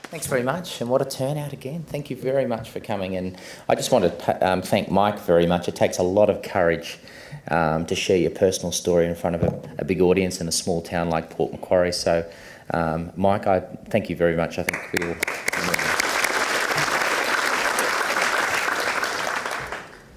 Thanks very much, and what a turnout again. Thank you very much for coming. And I just want to thank Mike very much. It takes a lot of courage to share your personal story in front of a big audience in a small town like Port Macquarie. So, Mike, I thank you very much. I think we all...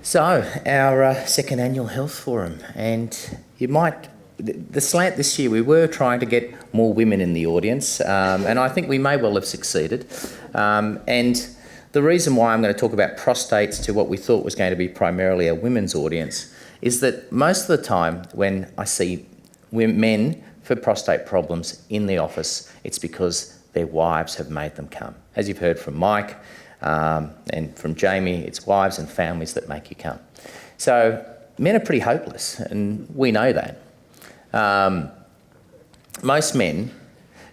So, our second annual health forum, and you might... The slant this year, we were trying to get more women in the audience, and I think we may well have succeeded. And the reason why I'm going to talk about prostates to what we thought was going to be primarily a women's audience is that most of the time when I see men for prostate problems in the office, it's because their wives have made them come. As you've heard from Mike and from Jamie, it's wives and families that make you come. So men are pretty hopeless, and we know that. Most men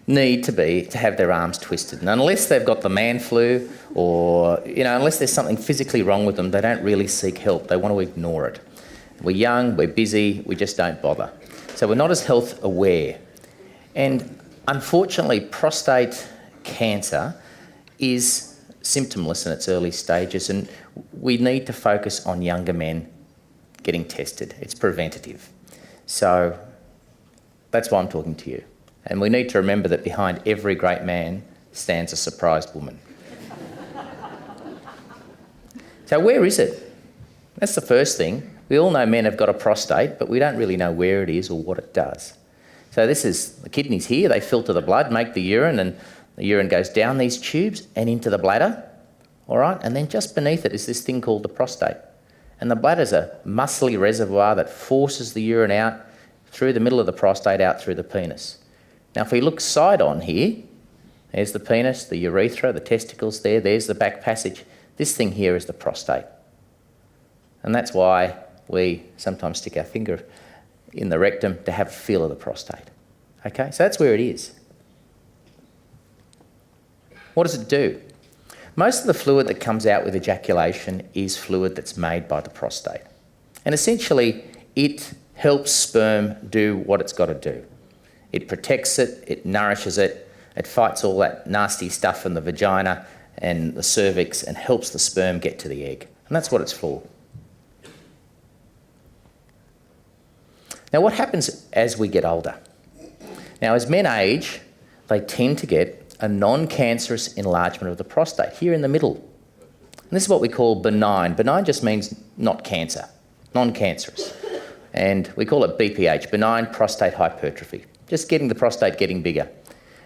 need to have their arms twisted, and unless they've got the man flu or unless there's something physically wrong with them, they don't really seek help. They want to ignore it. We're young, we're busy, we just don't bother. So we're not as health aware. And unfortunately, prostate cancer is symptomless in its early stages, and we need to focus on younger men getting tested. It's preventative. So that's why I'm talking to you. And we need to remember that behind every great man stands a surprised woman. So where is it? That's the first thing. We all know men have got a prostate, but we don't really know where it is or what it does. So this is the kidneys here. They filter the blood, make the urine, and the urine goes down these tubes and into the bladder, all right? And then just beneath it is this thing called the prostate. And the bladder's a muscly reservoir that forces the urine out through the middle of the prostate, out through the penis. Now, if we look side on here, there's the penis, the urethra, the testicles there's the back passage. This thing here is the prostate. And that's why we sometimes stick our finger in the rectum to have a feel of the prostate. Okay, so that's where it is. What does it do? Most of the fluid that comes out with ejaculation is fluid that's made by the prostate. And essentially, it helps sperm do what it's got to do. It protects it, it nourishes it, it fights all that nasty stuff in the vagina and the cervix and helps the sperm get to the egg. And that's what it's for. Now, what happens as we get older? Now, as men age, they tend to get a non-cancerous enlargement of the prostate, here in the middle. And this is what we call benign. Benign just means not cancer, non-cancerous. And we call it BPH, benign prostate hypertrophy, just getting the prostate getting bigger.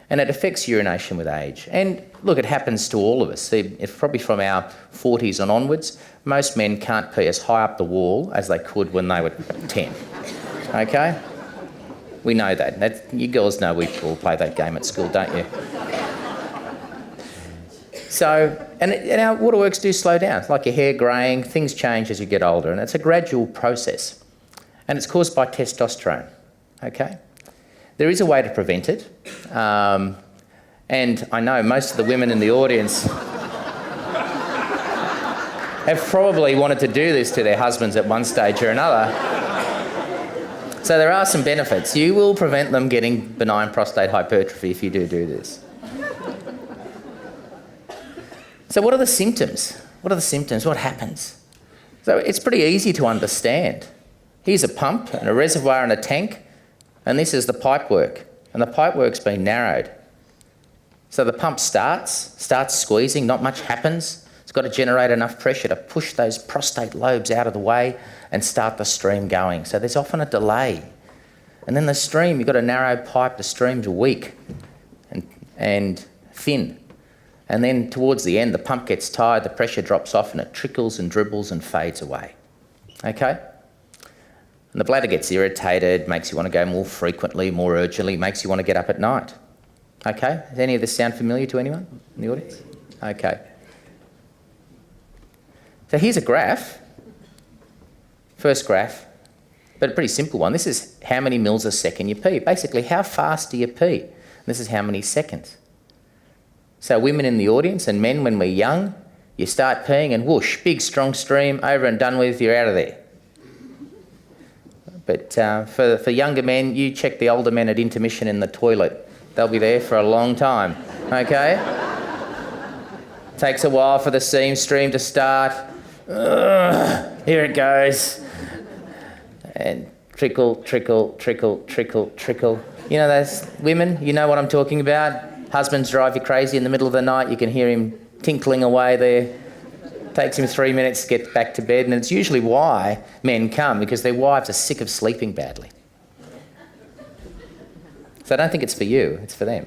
And it affects urination with age. And look, it happens to all of us. It's probably from our 40s and onwards. Most men can't pee as high up the wall as they could when they were 10. Okay? We know that. You girls know we all play that game at school, don't you? So, and our waterworks do slow down. It's like your hair greying, things change as you get older, and it's a gradual process. And it's caused by testosterone, okay? There is a way to prevent it. And I know most of the women in the audience have probably wanted to do this to their husbands at one stage or another. So there are some benefits. You will prevent them getting benign prostate hypertrophy if you do this. So what are the symptoms? What are the symptoms? What happens? So it's pretty easy to understand. Here's a pump and a reservoir and a tank, and this is the pipework. And the pipework's been narrowed. So the pump starts squeezing, not much happens. It's got to generate enough pressure to push those prostate lobes out of the way and start the stream going. So there's often a delay. And then the stream, you've got a narrow pipe, the stream's weak and thin. And then towards the end, the pump gets tired, the pressure drops off, and it trickles and dribbles and fades away. Okay? And the bladder gets irritated, makes you want to go more frequently, more urgently, makes you want to get up at night. Okay? Does any of this sound familiar to anyone in the audience? Okay. So here's a graph. First graph, but a pretty simple one. This is how many mils a second you pee. Basically, how fast do you pee? And this is how many seconds. So women in the audience and men, when we're young, you start peeing and whoosh, big strong stream, over and done with, you're out of there. But for younger men, you check the older men at intermission in the toilet. They'll be there for a long time, okay? Takes a while for the seam stream to start. Here it goes. And trickle, trickle, trickle, trickle, trickle. You know those women, you know what I'm talking about? Husbands drive you crazy in the middle of the night. You can hear him tinkling away there. Takes him 3 minutes to get back to bed, and it's usually why men come, because their wives are sick of sleeping badly. So I don't think it's for you, it's for them.